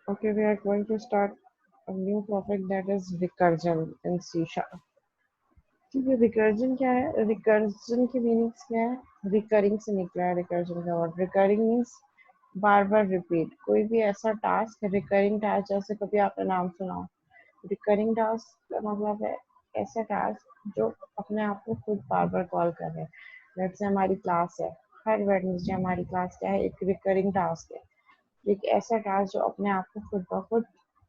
Okay, we are going to start a new topic that is recursion in C sharp. ठीक है, recursion क्या है? Recursion की meanings क्या है? रिकरिंग से निकला है रिकर्जन का वर्ड। रिकरिंग मीन्स बार बार रिपीट। कोई भी ऐसा टास्क, रिकरिंग टास्क, जैसे कभी आपने नाम सुना हो, रिकरिंग टास्क का मतलब है ऐसा टास्क जो अपने आप को खुद बार बार कॉल कर रहे हैं। जैसे हमारी क्लास है, हर वेडनेसडे हमारी क्लास क्या है? एक रिकरिंग टास्क है। एक ऐसा टास्क जो अपने आप को खुद ब खुद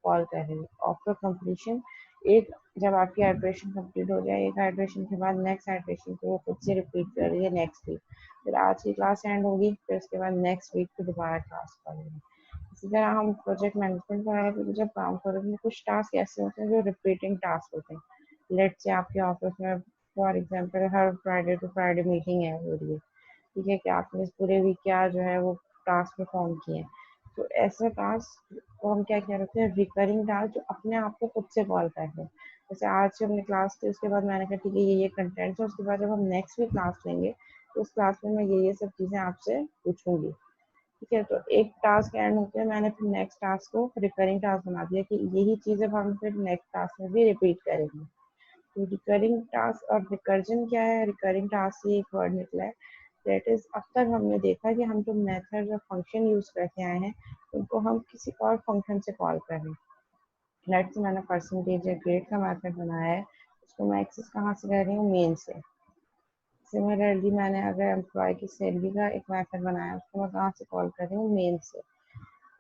कॉल करे। आफ्टर कंप्लीशन, एक जब आपकी हाइड्रेशन कंप्लीट हो जाए, एक हाइड्रेशन के बाद नेक्स्ट हाइड्रेशन को वो खुद से रिपीट कर रही है नेक्स्ट वीक। फिर आज की क्लास एंड होगी, फिर उसके बाद नेक्स्ट वीक फिर दोबारा क्लास करेंगे। इसी तरह हम प्रोजेक्ट मैनेजमेंट वगैरह पे जब काम करेंगे, कुछ टास्क ऐसे होते हैं जो रिपीटिंग टास्क होते हैं। लेट से आपके ऑफिस में फॉर एग्जाम्पल हर फ्राइडे टू फ्राइडे मीटिंग है हो रही है, ठीक है, कि आपने इस पूरे वीक क्या जो है वो टास्क परफॉर्म किए हैं। तो ऐसे टास्क को हम क्या कह रहे हैं? रिकरिंग टास्क जो अपने आप को खुद से कॉल कर रहे हैं। जैसे आज से हमने क्लास की, उसके बाद मैंने कहा ठीक है ये कंटेंट है, उसके बाद जब हम नेक्स्ट वीक क्लास लेंगे तो उस क्लास में मैं ये सब चीज़ें आपसे पूछूंगी। ठीक है, तो एक टास्क एंड होते हैं, मैंने फिर नेक्स्ट टास्क को रिकरिंग टास्क बना दिया कि यही चीज़ अब हम फिर नेक्स्ट टास्क में भी रिपीट करेंगे। तो रिकरिंग टास्क और रिकर्जन क्या है? रिकरिंग टास्क ये एक वर्ड निकला है। दैट इज, अब तक हमने देखा कि हम जो मेथड या फंक्शन यूज करके आए हैं उनको हम किसी और फंक्शन से कॉल कर रहे हैं। लेट्स से मैंने परसेंटेज या ग्रेड का मेथड बनाया है, उसको मैं एक्सेस कहाँ से कर रही हूँ? मेन से। सिमिलरली मैंने अगर एम्प्लॉय की सैलरी का एक मेथड बनाया, उसको मैं कहाँ से कॉल कर रही हूँ? मेन से।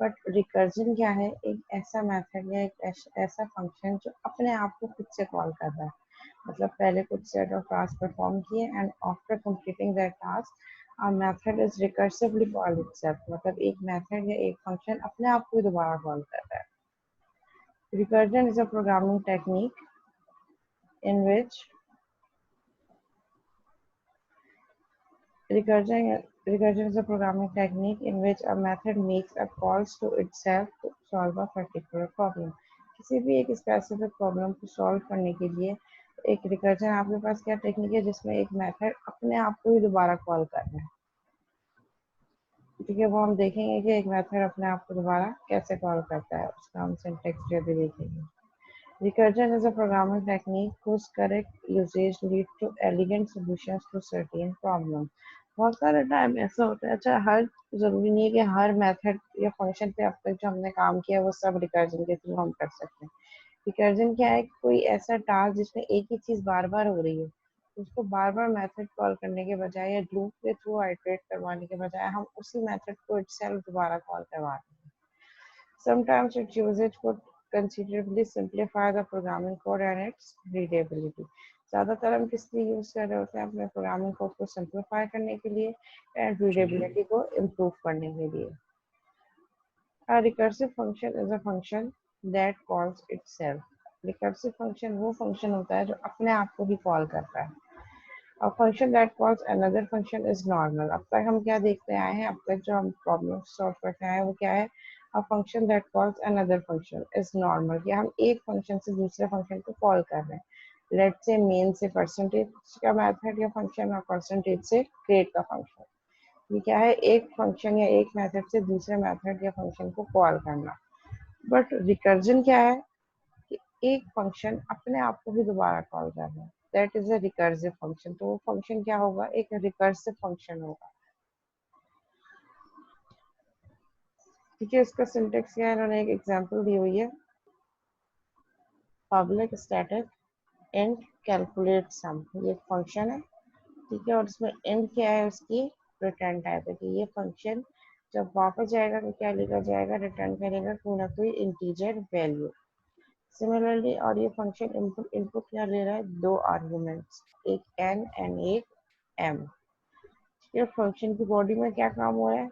बट रिकर्जन क्या है? एक ऐसा मेथड या एक ऐसा फंक्शन जो अपने आप को खुद से कॉल कर रहा है। मतलब पहले कुछ सेट ऑफ टास्क परफॉर्म किए and after completing that task a method is recursively called itself। मतलब एक मेथड या एक फंक्शन अपने आप को दोबारा कॉल कर रहा है। Recursion is a programming technique in which recursion is a programming technique in which a method makes a calls to itself to solve a particular problem। किसी भी एक स्पेसिफिक प्रॉब्लम को सॉल्व करने के लिए एक रिकर्जन आपके पास क्या टेक्निक है जिसमें एक मेथड अपने आप को ही दोबारा कॉल कर रहा है। ठीक है, वो हम देखेंगे कि एक मेथड अपने आप को दोबारा कैसे कॉल करता है, उसका हम सिंटेक्स भी देखेंगे। Recursion is a programming technique whose correct usage lead to elegant solutions to certain problems। बहुत सारे टाइम ऐसा होता है, अच्छा हर जरूरी नहीं है कि हर मेथड या फंक्शन पे अब तक जो हमने काम किया वो सब रिकर्जन के थ्रू हम कर सकते हैं। रिकर्जन क्या है? कोई ऐसा टास्क जिसमें एक ही चीज बार बार हो रही है, उसको बार बार मेथड कॉल करने के बजाय या लूप के थ्रू आइटरेट करवाने के बजाय हम उसी मेथड को इटसेल्फ दोबारा कॉल करवा रहे हैं। Sometimes its usage could considerably simplify the programming code and its readability। ज़्यादातर हम किस लिए यूज कर रहे होते हैं? अपने प्रोग्रामिंग कोड को सिंप्लीफाई करने के लिए एंड रीडेबिलिटी को इम्प्रूव करने के लिए। A recursive function is a function that calls itself। Recursive function वो function होता है जो अपने आप को ही कॉल करता है। A function that calls another function is normal। अब तक हम क्या देखते आए हैं? अब तक जो हम प्रॉब्लम सॉल्व करते आए हैं वो क्या है? A function that calls another function is normal। कि हम एक फंक्शन से दूसरे फंक्शन को कॉल कर रहे हैं। लेट से मेन से परसेंटेज का मेथड या फंक्शन और परसेंटेज से ग्रेड का फंक्शन। ये क्या है? एक फंक्शन या एक मेथड से दूसरे मेथड या फंक्शन को कॉल करना। बट रिकर्जन क्या है? कि एक फंक्शन अपने आप को भी दोबारा कॉल कर रहा है। That is a recursive function. तो वो फंक्शन क्या होगा? एक रिकर्सिव फंक्शन होगा। ठीक है, इसका सिंटेक्स क्या है? इन्होंने एक एग्जांपल दी हुई है, पब्लिक स्टैटिक इंट कैलकुलेट सम। ये फंक्शन है, ठीक है, और इसमें इंट क्या है? उसकी रिटर्न टाइप है कि ये फंक्शन जब वापस जाएगा तो क्या लिखा जाएगा? रिटर्न करेगा कोई ना कोई इंटीजर वैल्यू। सिमिलरली, और ये फंक्शन इनपुट इनपुट क्या ले रहा है? दो आर्गुमेंट्स, एक एन एंड एक एम। ये फंक्शन की बॉडी में क्या काम हो रहा है?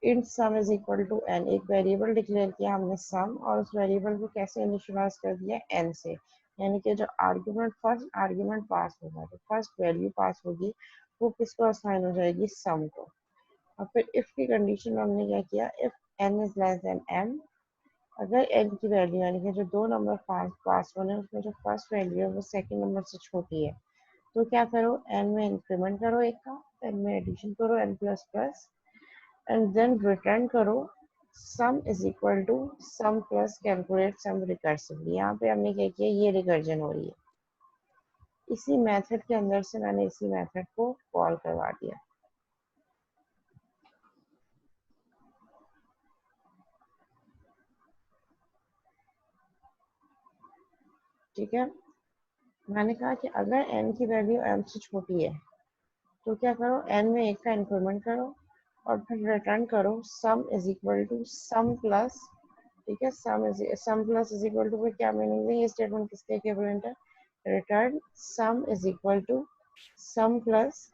Int sum is equal to n. एक वेरिएबल डिक्लेयर किया हमने सम, और उस वेरिएबल को कैसे इनिशियलाइज कर दिया? एन से। यानी कि जो आर्गुमेंट फर्स्ट आर्गुमेंट पास होगा, जो फर्स्ट वैल्यू पास होगी वो किसको असाइन हो जाएगी? सम को। और फिर इफ की कंडीशन में हमने क्या किया? If n is less than m. अगर एन की वैल्यू यानी कि जो दो नंबर पास होने उसमें जो फर्स्ट वैल्यू है वो सेकंड नंबर से छोटी है, तो क्या करो? एन में इंक्रीमेंट करो एक का, एन में एडिशन करो n plus plus, and then return करो sum is equal to sum plus calculate sum recursively. यहाँ पे हमने क्या किया, ये रिकर्जन हो रही है, इसी मेथड के अंदर से मैंने इसी मेथड को कॉल करवा दिया। ठीक है, मैंने कहा कि अगर n की वैल्यू m से छोटी है तो क्या करो, n में एक का इंक्रीमेंट करो और फिर रिटर्न करो sum is equal to sum plus. ठीक है, sum plus is equal to, क्या मीनिंग है, ये स्टेटमेंट किसके इक्विवेलेंट है, return sum is equal to sum plus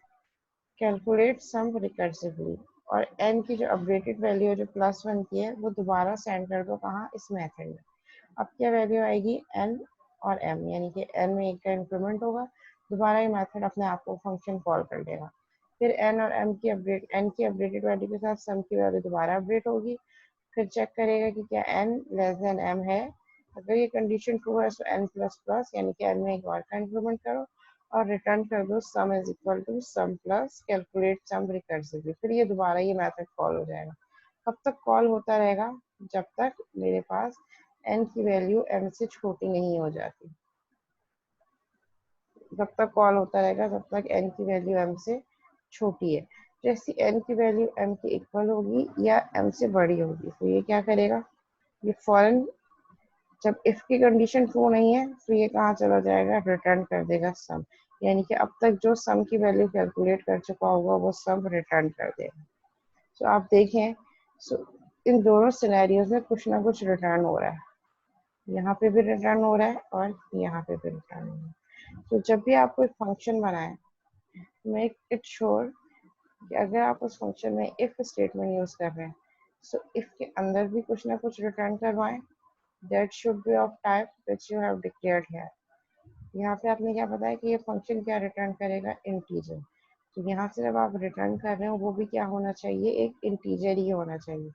calculate sum recursively. और n की जो अपडेटेड वैल्यू है जो +1 की है वो दोबारा सेंड कर दो कहाँ, इस मेथड में। अब क्या वैल्यू आएगी, n और m, यानी कि n में एक का इंक्रीमेंट होगा, दोबारा ये मेथड अपने आप को फंक्शन कॉल कर देगा। फिर n और m की n की अपडेटेड वैल्यू के साथ सम की वैल्यू दोबारा अपडेट होगी, फिर चेक करेगा कि क्या n लेस देन m है। अगर ये कंडीशन ट्रू है तो n प्लस प्लस, यानी कि n में एक और का इंक्रीमेंट करो और रिटर्न कर दो sum is equal to sum plus calculate sum recursively. फिर ये दोबारा ये मेथड कॉल हो जाएगा। कब तक कॉल होता रहेगा, जब तक मेरे पास n की वैल्यू m से छोटी नहीं हो जाती। जब तक कॉल होता रहेगा जब तक n की वैल्यू m से छोटी है। जैसे n की वैल्यू m के इक्वल होगी या m से बड़ी होगी तो ये क्या करेगा, ये फौरन जब इफ की कंडीशन ट्रू नहीं है तो ये कहाँ चला जाएगा, रिटर्न कर देगा सम। यानी कि अब तक जो सम की वैल्यू कैलकुलेट कर चुका होगा वो सम रिटर्न कर देगा। तो आप देखें, सो इन दोनों सिनेरियोज में कुछ ना कुछ रिटर्न हो रहा है, यहाँ पे भी रिटर्न हो रहा है और यहाँ पे भी रिटर्न हो रहा है। तो जब भी आप कोई फंक्शन बनाएं, मेक इट श्योर कि अगर आप उस फंक्शन में इफ स्टेटमेंट यूज कर रहे हैं सो इफ के अंदर भी कुछ ना कुछ रिटर्न करवाएं, that should be of type which you have declared here. यहाँ पे आपने क्या बताया कि ये फंक्शन क्या रिटर्न करेगा, इंटीजर। तो यहाँ से जब आप रिटर्न कर रहे हो वो भी क्या होना चाहिए, एक इंटीजर ही होना चाहिए।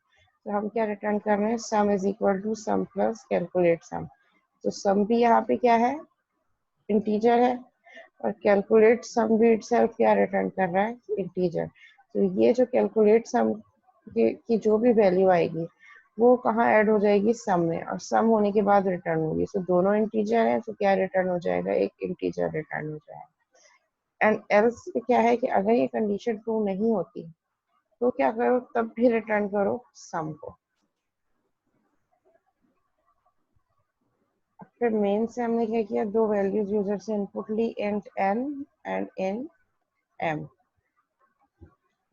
तो हम क्या रिटर्न कर रहे हैं, sum is equal to sum plus calculate sum. तो सम भी यहाँ पे क्या है, इंटीजर है, और कैलकुलेट सम भी इटसेल्फ क्या रिटर्न कर रहा है, इंटीजर। तो ये जो कैलकुलेट सम की जो भी वैल्यू आएगी वो कहाँ ऐड हो जाएगी, सम में, और सम होने के बाद रिटर्न होगी। तो दोनों इंटीजर है तो क्या रिटर्न हो जाएगा, एक इंटीजर रिटर्न हो जाएगा। एंड एल्स क्या है कि अगर ये कंडीशन ट्रू नहीं होती तो क्या करो, तब भी रिटर्न करो सम को। फिर मेन से हमने क्या किया, दो वैल्यूज यूजर से इनपुट ली, int n and in m।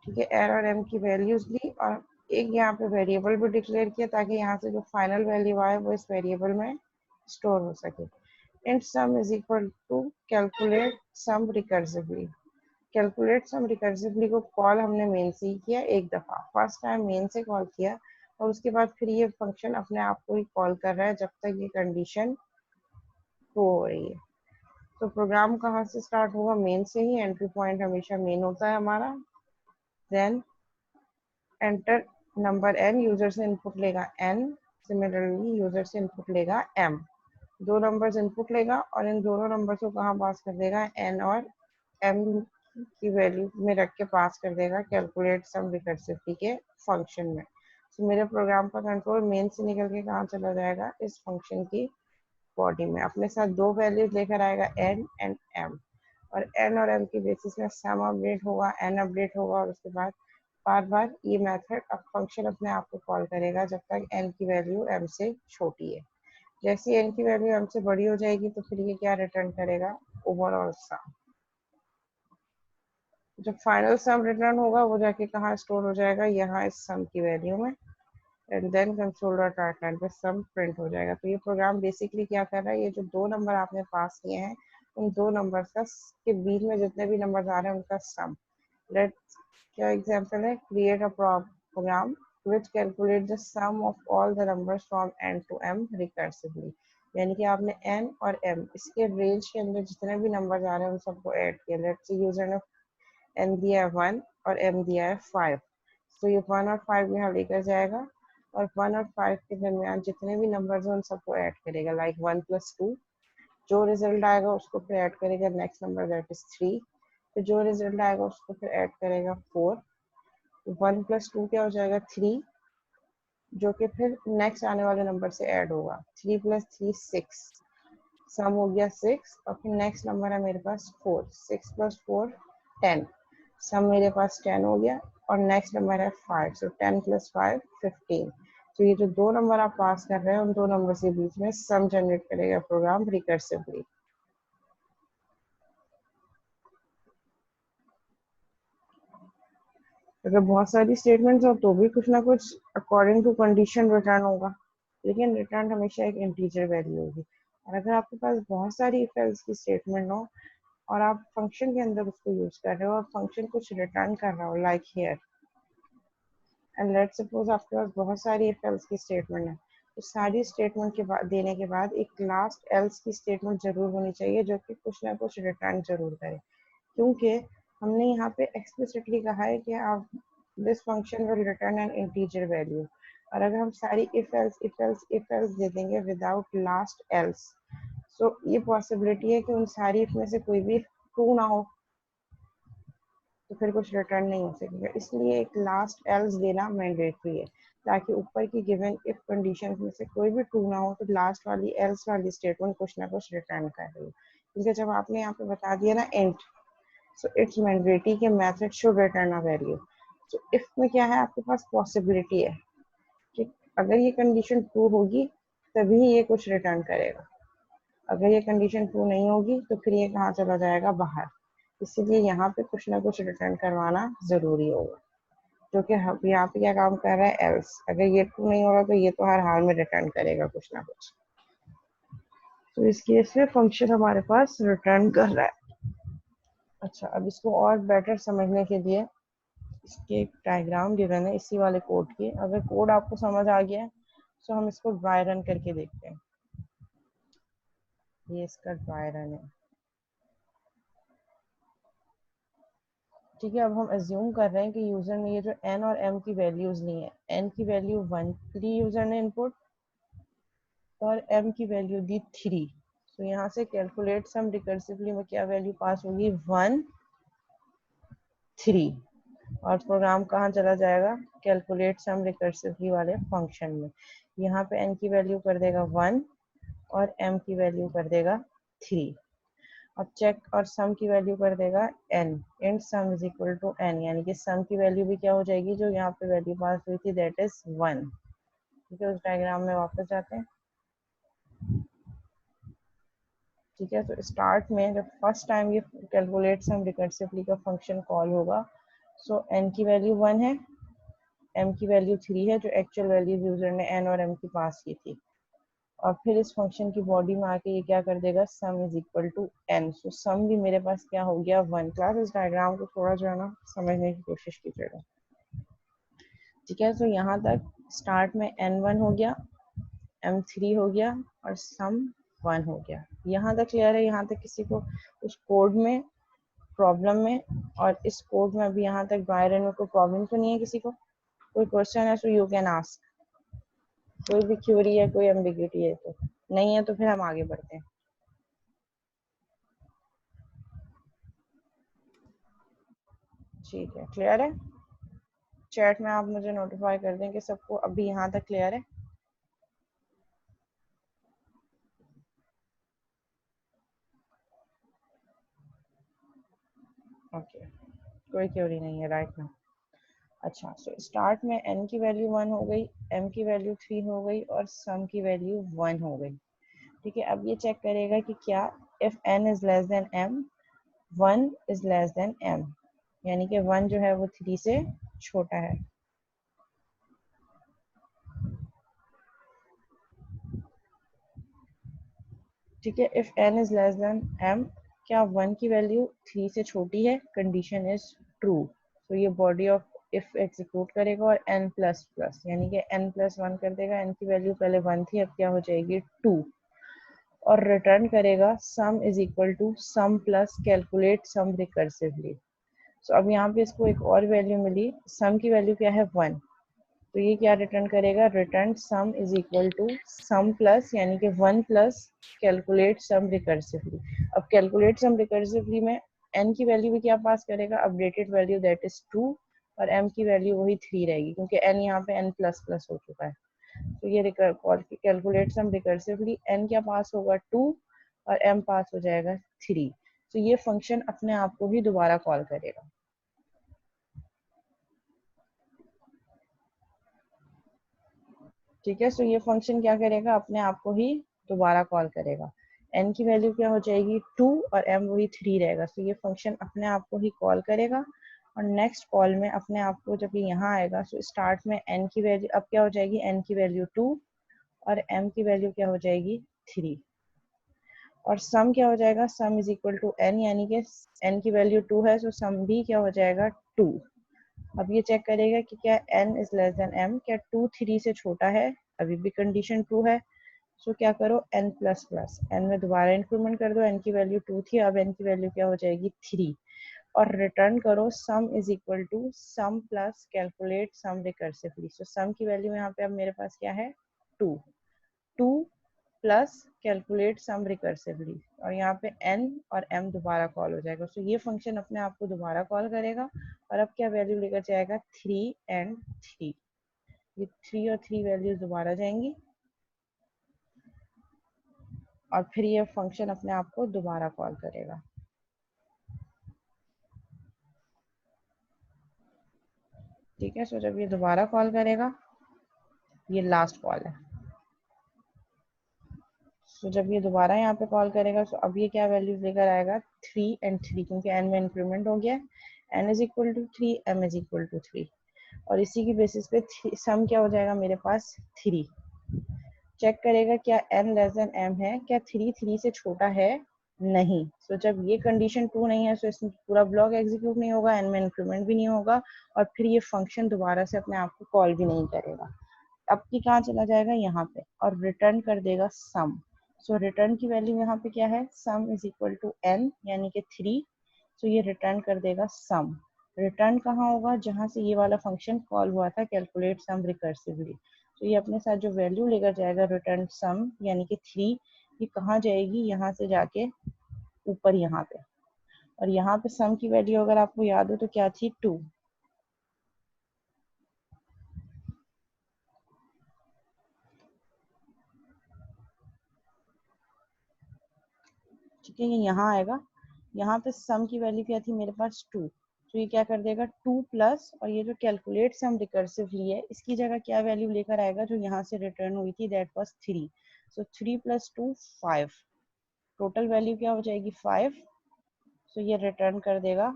ठीक है, एन और m की वैल्यूज ली और एक यहाँ पे वेरिएबल भी डिक्लेयर किया ताकि यहाँ से जो फाइनल वैल्यू आए वो इस वेरिएबल में स्टोर हो सके। int sum is equal to calculate sum recursively। Calculate sum recursively को कॉल हमने मेन से ही किया एक दफा, फर्स्ट टाइम मेन से कॉल किया और उसके बाद फिर ये फंक्शन अपने आप को ही कॉल कर रहा है जब तक ये कंडीशन ट्रू हो रही है। तो प्रोग्राम कहाँ से स्टार्ट होगा, मेन से ही। एंट्री पॉइंट हमेशा मेन होता है हमारा। Then enter number n, user से इनपुट लेगा n, सिमिलरली यूजर से इनपुट लेगा m। दो नंबर्स इनपुट लेगा और इन दोनों नंबर्स को कहाँ पास कर देगा, n और m की वैल्यू में रख के पास कर देगा कैलकुलेट सम रिकर्सिवली के फंक्शन में। तो मेरे प्रोग्राम का कंट्रोल मेन से निकल के कहाँ चला जाएगा, इस फंक्शन की बॉडी में। अपने साथ दो वैल्यूज लेकर आएगा n एंड m, और n और m की बेसिस में सम अपडेट होगा, n अपडेट होगा, और उसके बाद बार बार ये मेथड अब फंक्शन अपने आप को कॉल करेगा जब तक n की वैल्यू m से छोटी है। जैसे n की वैल्यू m से बड़ी हो जाएगी तो फिर ये क्या रिटर्न करेगा, ओवरऑल सम। जब फाइनल सम रिटर्न होगा वो जाके कहाँ स्टोर हो जाएगा, यहाँ इस सम की वैल्यू में, and then console dot write पे सम प्रिंट हो जाएगा। तो ये प्रोग्राम बेसिकली क्या कर रहा है, ये जो दो नंबर आपने पास किए हैं उन दो नंबर का के बीच में जितने भी नंबर आ रहे हैं उनका सम। लेट क्या एग्जांपल है, create a program which calculate the sum of all the numbers from n to m recursively। यानी कि आपने n और m इसके रेंज के अंदर जितने भी नंबर आ रहे हैं उन सबको ऐड किया। लेट्स से यूजर ने n दिया है 1 और m दिया है 5, तो ये 1 और 5 यहाँ लेकर जाएगा और 1 और 5 के दरमियान जितने भी नंबर हैं उन सबको ऐड करेगा, लाइक 1 + 2। जो रिजल्ट आएगा उसको फिर ऐड करेगा नेक्स्ट नंबर दैट इज 3, फिर जो रिजल्ट आएगा उसको फिर ऐड करेगा 4। 1 + 2 क्या हो जाएगा, 3, जो कि फिर नेक्स्ट आने वाले नंबर से ऐड होगा। 3 + 3 6, सम हो गया 6 और फिर नेक्स्ट नंबर है मेरे पास 4, 6 + 4 10, सम मेरे पास 10 हो गया और नेक्स्ट नंबर है 5, सो 10 + 5 15। तो ये जो दो नंबर आप पास कर रहे हैं उन दो नंबर के बीच में सम जनरेट करेगा प्रोग्राम रिकर्सिवली। अगर बहुत सारी स्टेटमेंट्स हो तो भी कुछ ना कुछ अकॉर्डिंग टू कंडीशन रिटर्न होगा, लेकिन रिटर्न हमेशा एक इंटीजर वैल्यू होगी। और अगर आपके पास बहुत सारी इफ एल्स की स्टेटमेंट हो और आप फंक्शन के अंदर उसको यूज कर रहे हो और फंक्शन कुछ रिटर्न कर रहा हो like here, and let suppose आपके पास बहुत सारी इफ एल्स की स्टेटमेंट है, तो सारी स्टेटमेंट के बाद देने के बाद एक लास्ट एल्स की स्टेटमेंट जरूर होनी चाहिए जो कि कुछ ना कुछ रिटर्न जरूर करे, क्योंकि हमने यहाँ पे एक्सप्लिसिटली कहा है कि आप this function will return N integer value. और अगर हम सारी इफ एल्स दे देंगे विदाउट लास्ट एल्स, सो ये पॉसिबिलिटी है कि उन सारी इफ में से कोई भी ट्रू ना हो, तो फिर कुछ रिटर्न नहीं हो सकेगा। इसलिए एक लास्ट एल्स देना मैंडेटरी है, ताकि ऊपर की गिवन इफ कंडीशन में से कोई भी ट्रू ना हो तो लास्ट वाली एल्स वाली स्टेटमेंट कुछ ना कुछ रिटर्न कर रही हो। क्योंकि जब आपने यहाँ पे बता दिया ना इंट, so it's mandatory कि method should return a value। so if में क्या है, आपके पास possibility है कि अगर ये condition true होगी तभी ये कुछ return करेगा, अगर ये condition true नहीं होगी तो फिर ये कहाँ चला जाएगा, बाहर। इसीलिए यहाँ पे कुछ ना कुछ रिटर्न करवाना जरूरी होगा, जो कि यहाँ पे क्या काम कर रहा है, else। अगर ये ट्रू नहीं होगा तो ये तो हर हाल में रिटर्न करेगा कुछ ना कुछ। तो इस केस में फंक्शन हमारे पास रिटर्न कर रहा है। अच्छा, अब इसको और बेटर समझने के लिए इसके एक डायग्राम गिवन है इसी वाले कोड की। अगर कोड आपको समझ आ गया है तो हम इसको ड्राई रन करके देखते हैं। ये इसका ड्राई रन है, ठीक है। अब हम एज्यूम कर रहे हैं कि यूजर ने ये जो n और m की वैल्यूज ली है, n की वैल्यू 1 ली यूजर ने इनपुट और m की वैल्यू दी 3। तो यहाँ से कैलकुलेट सम रिकर्सिवली में क्या वैल्यू पास होगी, 1 3, और प्रोग्राम कहाँ चला जाएगा, कैलकुलेट सम रिकर्सिवली वाले फंक्शन में। यहाँ पे n की वैल्यू कर देगा 1 और m की वैल्यू कर देगा 3। अब चेक और सम की वैल्यू कर देगा n, int sum is equal to n, यानी कि सम की वैल्यू भी क्या हो जाएगी, जो यहाँ पे वैल्यू पास हुई थी, दैट इज 1। ठीक है, उस डायग्राम में वापस जाते हैं। ठीक है, तो स्टार्ट में जब फर्स्ट टाइम ये कैलकुलेट सम रिकर्सिवली का फंक्शन कॉल होगा, सो n की वैल्यू 1 है, m की वैल्यू 3 है, जो एक्चुअल वैल्यूज यूजर ने n और m की पास की थी। और फिर इस फंक्शन की बॉडी में आके ये क्या कर देगा, sum is equal to n। So sum भी मेरे पास क्या हो गया, 1। क्लास इस डायग्राम को थोड़ा जो है ना समझने की कोशिश कीजिएगा। ठीक है, तो यहाँ तक स्टार्ट में n1 हो गया, m3 हो गया और सम 1 हो गया। यहाँ तक क्लियर है? यहाँ तक किसी को उस कोड में प्रॉब्लम में और इस कोड में अभी यहाँ तक ड्राई रन में कोई प्रॉब्लम तो नहीं है? किसी को कोई क्वेश्चन है तो यू कैन आस्क। कोई भी क्यूरी है, कोई एम्बिग्यूटी है तो नहीं है, तो फिर हम आगे बढ़ते हैं। ठीक है, क्लियर है? चैट में आप मुझे नोटिफाई कर दें कि सबको अभी यहाँ तक क्लियर है। ओके, कोई क्यूरी नहीं है राइट ना। अच्छा, सो स्टार्ट में n की वैल्यू 1 हो गई, m की वैल्यू 3 हो गई और सम की वैल्यू 1 हो गई। ठीक है, अब ये चेक करेगा कि क्या if n is less then m 1 is less then m, यानी कि 1 जो है वो 3 से छोटा है। ठीक है, if n is less then m, क्या 1 की वैल्यू 3 से छोटी है, कंडीशन इज ट्रू। तो ये बॉडी ऑफ इफ एग्जीक्यूट करेगा और n प्लस प्लस, यानी कि n प्लस 1 कर देगा। n की वैल्यू पहले 1 थी, अब क्या हो जाएगी 2, और रिटर्न करेगा sum is equal to sum plus calculate sum recursively. So अब यहाँ पे इसको एक और वैल्यू मिली, सम की वैल्यू क्या है 1, तो ये क्या रिटर्न करेगा, return sum is equal to sum plus, यानी कि 1 प्लस कैलकुलेट सम रिकर्सिवली। अब कैलकुलेट सम रिकर्सिवली में n की वैल्यू भी क्या पास करेगा, अपडेटेड वैल्यू दैट इज 2, और m की वैल्यू वही 3 रहेगी क्योंकि n यहाँ पे n प्लस प्लस हो चुका है। तो ये कैलकुलेट सम रिकर्सिवली, n क्या पास होगा 2 और m पास हो जाएगा 3। तो ये फंक्शन अपने आप को ही दोबारा कॉल करेगा। ठीक है, सो ये फंक्शन क्या करेगा, अपने आप को ही दोबारा कॉल करेगा। n की वैल्यू क्या हो जाएगी 2 और m वही 3 रहेगा। तो ये फंक्शन अपने आप को ही कॉल करेगा और नेक्स्ट कॉल में अपने आप को जब ये यहाँ आएगा तो स्टार्ट में n की वैल्यू अब क्या हो जाएगी, n की वैल्यू 2 और m की वैल्यू क्या हो जाएगी 3 और सम क्या हो जाएगा, sum is equal to n, यानी कि n की वैल्यू 2 है तो सम भी क्या हो जाएगा 2। अब ये चेक करेगा कि क्या n is less then m, क्या 2 3 से छोटा है, अभी भी कंडीशन ट्रू है। सो क्या करो n प्लस प्लस n में दोबारा इंक्रीमेंट कर दो, n की वैल्यू 2 थी, अब n की वैल्यू क्या हो जाएगी 3 और रिटर्न करो sum is equal to sum plus calculate sum recursively. So sum की वैल्यू यहाँ पे अब मेरे पास क्या है 2 प्लस कैलकुलेट सम रिकर्सिवली और यहाँ पे n और m दोबारा कॉल हो जाएगा। सो ये फंक्शन अपने आप को दोबारा कॉल करेगा और अब क्या वैल्यू लेकर जाएगा 3 एंड 3। ये 3 और 3 वैल्यूज दोबारा जाएंगी और फिर ये फंक्शन अपने आप को दोबारा कॉल करेगा। ठीक है, सो जब ये दोबारा कॉल करेगा, ये लास्ट कॉल है। तो जब ये दोबारा यहाँ पे कॉल करेगा तो अब ये क्या वैल्यूज लेकर आएगा 3 एंड 3 क्योंकि n में इंक्रीमेंट हो गया, n is equal to 3, m is equal to 3 और इसी की बेसिस पे सम क्या हो जाएगा मेरे पास 3। चेक करेगा क्या n लेस देन m है, क्या 3 3 से छोटा है, नहीं। तो जब ये कंडीशन ट्रू नहीं है तो इसमें पूरा ब्लॉक एग्जीक्यूट नहीं होगा, n में इंक्रीमेंट भी नहीं होगा और फिर ये फंक्शन दोबारा से अपने आप को कॉल भी नहीं करेगा। अब की कहाँ चला जाएगा यहाँ पे और रिटर्न कर देगा सम। सो रिटर्न की वैल्यू यहाँ पे क्या है, sum is equal to n यानी कि 3। सो ये रिटर्न कर देगा सम। रिटर्न कहाँ होगा, जहाँ से ये वाला फंक्शन कॉल हुआ था कैलकुलेट सम रिकर्सिवली। तो ये अपने साथ जो वैल्यू लेकर जाएगा रिटर्न सम यानी कि 3, ये कहाँ जाएगी, यहाँ से जाके ऊपर यहाँ पे, और यहाँ पे सम की वैल्यू अगर आपको याद हो तो क्या थी 2। ठीक है, ये यहाँ आएगा, यहाँ पे सम की वैल्यू क्या थी मेरे पास 2। तो ये क्या कर देगा 2 प्लस और ये जो कैलकुलेट सम रिकर्सिवली है इसकी जगह क्या वैल्यू लेकर आएगा जो यहाँ से रिटर्न हुई थी, that was 3। So 3 plus 2 5, total value क्या हो जाएगी 5। सो ये रिटर्न कर देगा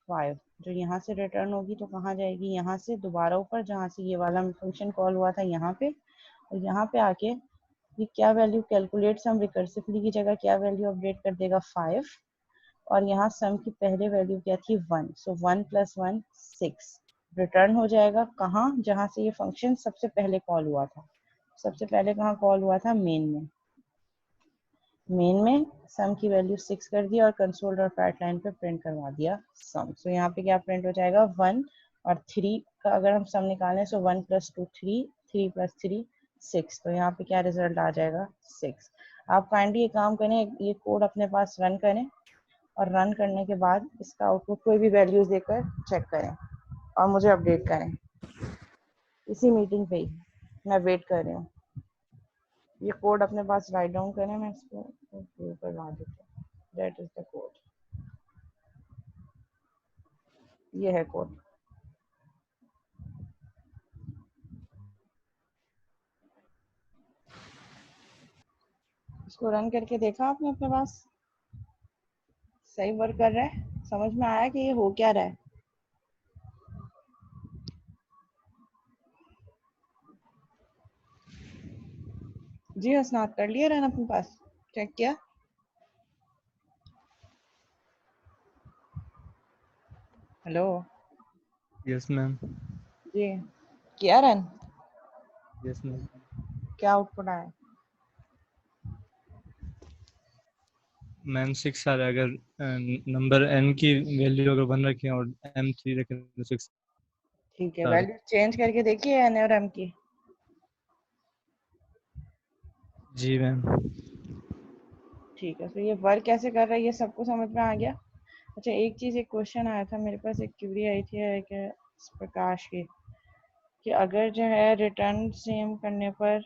5, जो यहाँ से रिटर्न होगी तो कहाँ जाएगी, यहाँ से दोबारा ऊपर जहाँ से ये वाला फंक्शन कॉल हुआ था यहाँ पे, और यहाँ पे आके ये क्या वैल्यू कैलकुलेट सम रिकर्सिवली की जगह क्या वैल्यू अपडेट कर देगा 5 और यहाँ सम की पहले वैल्यू क्या थी 1। सो 1 प्लस 1 6, रिटर्न हो जाएगा कहाँ, जहाँ से ये फंक्शन सबसे पहले कॉल हुआ था। सबसे पहले कहाँ कॉल हुआ था, मेन में। मेन में सम की वैल्यू 6 कर दी और कंसोल डॉट राइट लाइन पे प्रिंट करवा दिया सम। सो यहाँ पे क्या प्रिंट हो जाएगा 1 और 3 का अगर हम सम निकालें सो 1 प्लस 2 3, 3 प्लस 3 6, तो यहाँ पे क्या रिजल्ट आ जाएगा 6। आप काइंडली ये काम करें, ये कोड अपने पास रन करें और रन करने के बाद इसका आउटपुट कोई भी वैल्यूज देकर चेक करें और मुझे अपडेट करें इसी मीटिंग पे ही। मैं वेट कर रही हूँ। ये कोड अपने पास राइट डाउन करें, मैं इसको करवा देती हूँ। दैट इज द कोड, ये है कोड। इसको रन करके देखा आपने अपने पास, सही वर्क कर रहा है, समझ में आया कि ये हो क्या रहा है। जी हसनात, कर लिया रन अपने पास, चेक किया। हेलो। Yes ma'am. जी किया रन, यस मैम। क्या आउटपुट आया। मैम 6 आ रहा है, अगर नंबर n की वैल्यू अगर 1 रखें और m 3 रखें तो 6 ठीक है, आ रहा वैल्यू चेंज करके देखिए एन और एम की। है। जी मैम। ठीक है, तो ये वर्क कैसे कर रहा है ये सबको समझ में आ गया। अच्छा, एक चीज़, एक क्वेश्चन आया था मेरे पास, एक क्यूरी आई थी कि प्रकाश की, कि अगर जो है रिटर्न सेम करने पर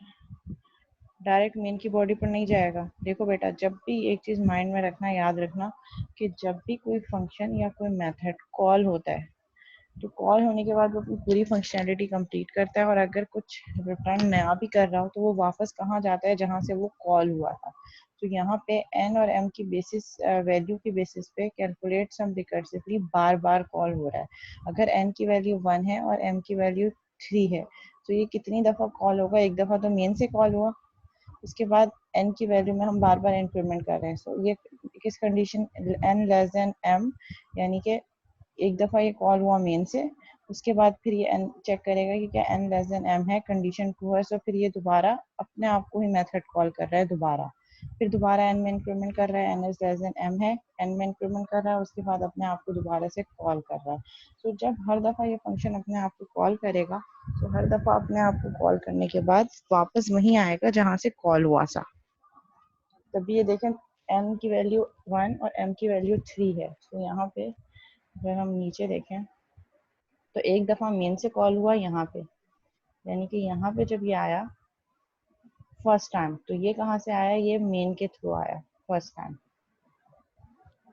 डायरेक्ट मेन की बॉडी पर नहीं जाएगा। देखो बेटा, जब भी एक चीज़ माइंड में रखना, याद रखना कि जब भी कोई फंक्शन या कोई मेथड कॉल होता है तो कॉल होने के बाद वो अपनी पूरी फंक्शनैलिटी कंप्लीट करता है, और अगर कुछ रिटर्न नया भी कर रहा हो तो वो वापस कहाँ जाता है, जहाँ से वो कॉल हुआ था। तो यहाँ पे एन और एम की बेसिस वैल्यू की बेसिस पे कैलकुलेट सम रिकर्सिवली बार बार कॉल हो रहा है। अगर एन की वैल्यू 1 है और एम की वैल्यू 3 है तो ये कितनी दफ़ा कॉल होगा? एक दफ़ा तो मेन से कॉल हुआ, उसके बाद एन की वैल्यू में हम बार बार इंक्रीमेंट कर रहे हैं। सो ये किस condition, n less than m, यानी कि एक दफ़ा ये कॉल हुआ मेन से, उसके बाद फिर ये एन चेक करेगा कि क्या एन लेस देन एम है, कंडीशन ट्रू है, सो फिर ये दोबारा अपने आप को ही मेथड कॉल कर रहा है दोबारा, फिर दोबारा एन में इंक्रीमेंट कर रहा है, n is less than m है, एन में इंक्रीमेंट कर रहा है, उसके बाद अपने आप को दोबारा से कॉल कर रहा है। तो जब हर दफ़ा ये फंक्शन अपने आप को कॉल करेगा तो हर दफ़ा अपने आप को कॉल करने के बाद वापस वहीं आएगा जहाँ से कॉल हुआ था। तभी ये देखें, एन की वैल्यू 1 और एम की वैल्यू 3 है। तो यहाँ पे अगर हम नीचे देखें तो एक दफ़ा मेन से कॉल हुआ यहाँ पे, यानी कि यहाँ पे जब ये आया फर्स्ट टाइम, तो ये कहाँ से आया? ये मेन के थ्रू आया फर्स्ट टाइम।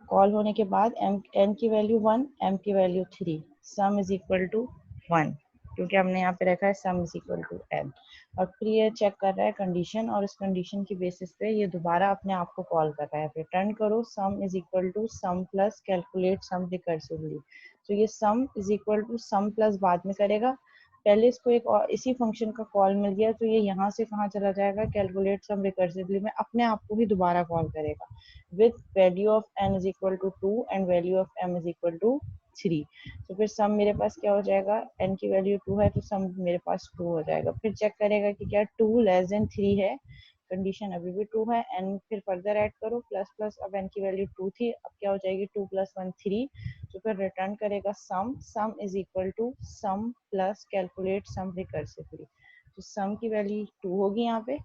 कॉल होने के बाद एम एन की वैल्यू 1, एम की value 3, sum is equal to 1, क्योंकि हमने यहाँ पे रखा है sum is equal to n. और फिर ये चेक कर रहा है कंडीशन, और उस कंडीशन की बेसिस पे ये दोबारा अपने आप को कॉल कर रहा है। रिटर्न करो sum is equal to sum plus calculate sum recursively. तो ये sum is equal to sum plus बाद में करेगा, पहले इसको एक और इसी फंक्शन का कॉल मिल गया, तो ये यहाँ से कहाँ चला जाएगा? कैलकुलेट सम रिकर्सिवली में अपने आप को ही दोबारा कॉल करेगा with value of n is equal to 2 and value of m is equal to 3। तो फिर सम मेरे पास क्या हो जाएगा? n की वैल्यू 2 है तो सम मेरे पास 2 हो जाएगा। फिर चेक करेगा कि क्या 2 लेस देन 3 है, कंडीशन अभी भी 2 है, n फिर फर्दर ऐड करो, प्लस प्लस, अब n की वैल्यू 2 थी, अब क्या हो जाएगी? 2 प्लस 1 3। तो फिर रिटर्न करेगा sum, sum is equal to sum plus calculate sum recursively. तो सम की वैल्यू 2 होगी यहाँ पे,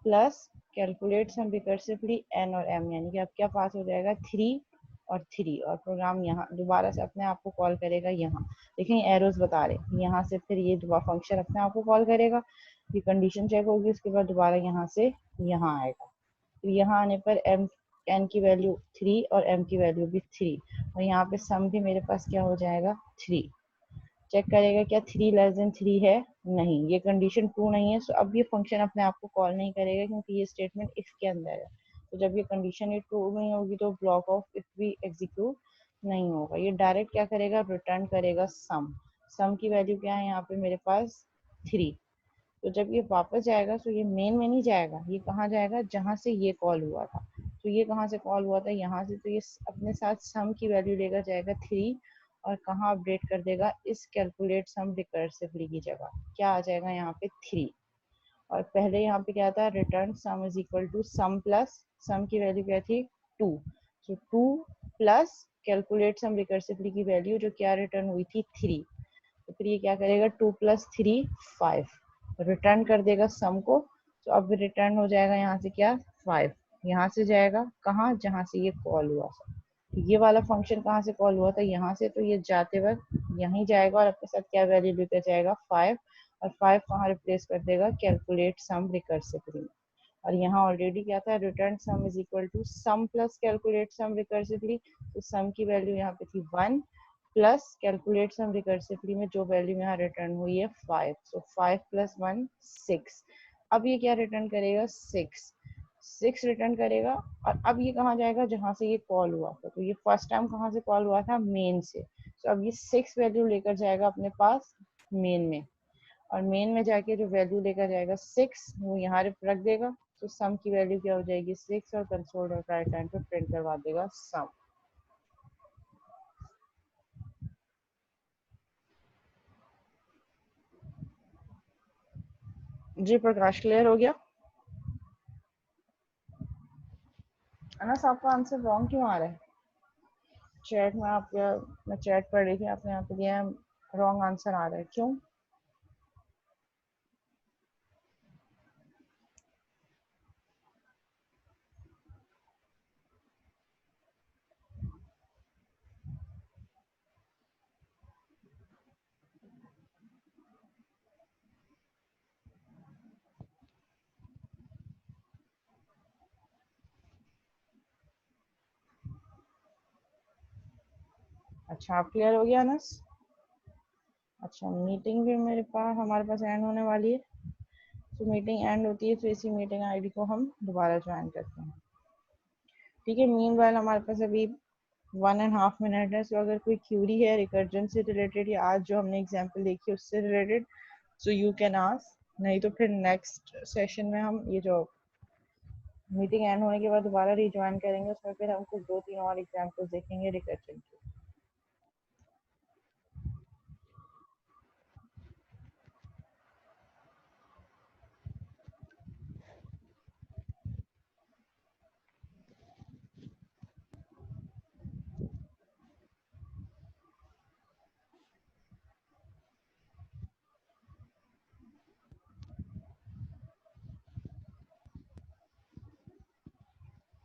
plus calculate sum recursively n और एम, यानी कि अब क्या पास हो जाएगा? 3 और 3, और प्रोग्राम यहाँ दोबारा से अपने आप को कॉल करेगा यहाँ। देखिए एरोज बता रहे यहाँ से, फिर ये दोबारा फंक्शन अपने आप को कॉल करेगा, ये कंडीशन चेक होगी, उसके बाद दोबारा यहाँ से यहाँ आएगा। फिर यहाँ आने पर एम एन की वैल्यू 3 और एम की वैल्यू भी 3, और यहाँ पे सम भी मेरे पास क्या हो जाएगा? 3। चेक करेगा क्या 3 लेस देन 3 है? नहीं, ये कंडीशन ट्रू नहीं है, सो अब ये फंक्शन अपने आप को कॉल नहीं करेगा क्योंकि ये स्टेटमेंट इफ के अंदर है। तो जब ये कंडीशन ही ट्रू नहीं होगी तो ब्लॉक ऑफ इफ भी एग्जीक्यूट नहीं होगा, ये डायरेक्ट क्या करेगा? रिटर्न करेगा सम। सम की वैल्यू क्या है यहाँ पे मेरे पास? 3। तो जब ये वापस जाएगा तो ये मेन में नहीं जाएगा, ये कहाँ जाएगा? जहाँ से ये कॉल हुआ था। तो ये कहाँ से कॉल हुआ था? यहाँ से। तो ये अपने साथ सम की वैल्यू लेकर जाएगा 3, और कहाँ अपडेट कर देगा? इस कैलकुलेट सम रिकर्सिवली की जगह क्या आ जाएगा यहाँ पे? 3। और पहले यहाँ पे क्या था? Return sum is equal to sum plus, sum की वैल्यू क्या थी? 2, so 2 plus calculate sum recursively की वैल्यू जो क्या रिटर्न हुई थी? 3। तो फिर ये क्या करेगा? 2 प्लस 3 5, रिटर्न कर देगा सम को। तो अब रिटर्न हो जाएगा यहाँ से क्या? 5। यहाँ से जाएगा कहाँ? जहाँ से ये कॉल हुआ था। तो ये वाला फंक्शन कहाँ से कॉल हुआ था? यहाँ से। तो ये जाते वक्त यहीं जाएगा और अपने साथ क्या वैल्यू लेकर जाएगा? 5। और 5 कहाँ रिप्लेस कर देगा? कैलकुलेट सम रिकर्सिवली में। और यहाँ ऑलरेडी क्या था? Return sum is equal to sum plus calculate sum recursively. तो सम की वैल्यू यहाँ पे थी 1, प्लस कैलकुलेट सम रिकर्सिवली में जो वैल्यू यहाँ रिटर्न हुई है 5। सो 5 प्लस 1 6। अब ये क्या रिटर्न करेगा? 6। 6 रिटर्न करेगा, और अब ये कहाँ जाएगा? जहाँ से ये कॉल हुआ था। तो ये फर्स्ट टाइम कहाँ से कॉल हुआ था? मेन से। तो अब ये 6 वैल्यू लेकर जाएगा अपने पास मेन में, और मेन में जाके जो वैल्यू लेकर जाएगा 6 वो यहाँ रख देगा। तो सम की वैल्यू क्या हो जाएगी? 6, और कंसोल डॉट राइट टाइम पे प्रिंट करवा देगा सम। जी प्रकाश, क्लियर हो गया? अनस, आपका आंसर रॉन्ग क्यों आ रहा है? चैट में आप, मैं चैट पढ़ रही थी, आपने यहाँ पे दिया है रॉन्ग आंसर आ रहा है, क्यों? अच्छा, आप क्लियर हो गया अनस? अच्छा, मीटिंग भी हमारे पास एंड होने वाली है। तो मीटिंग एंड होती है तो इसी मीटिंग आईडी को हम दोबारा ज्वाइन करते हैं। ठीक है, मीनवाइल हमारे पास अभी 1.5 मिनट है। सो अगर कोई क्यूरी है रिकर्जन से रिलेटेड या आज जो हमने एग्जांपल देखी उससे related, so you can ask, नहीं तो फिर नेक्स्ट सेशन में हम ये जो मीटिंग एंड होने के बाद दोबारा रिज्वाइन करेंगे, उसमें फिर हम कुछ 2-3 और एग्जांपल्स देखेंगे रिकर्जन की।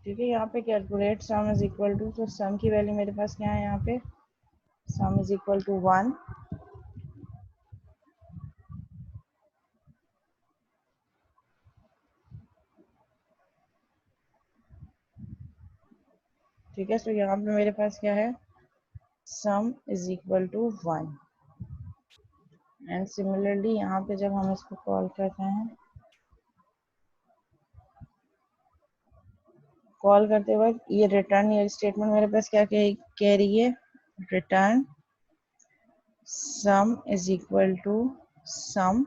ठीक है, यहाँ पे calculate sum is equal to, तो सम की वैल्यू मेरे पास क्या है, यहाँ पे सम इज इक्वल टू 1। ठीक है, तो यहाँ पे मेरे पास क्या है, sum is equal to 1। And similarly यहाँ पे जब हम इसको कॉल करते हैं, कॉल करते वक्त ये रिटर्न ये स्टेटमेंट मेरे पास क्या कह रही है, return sum is equal to some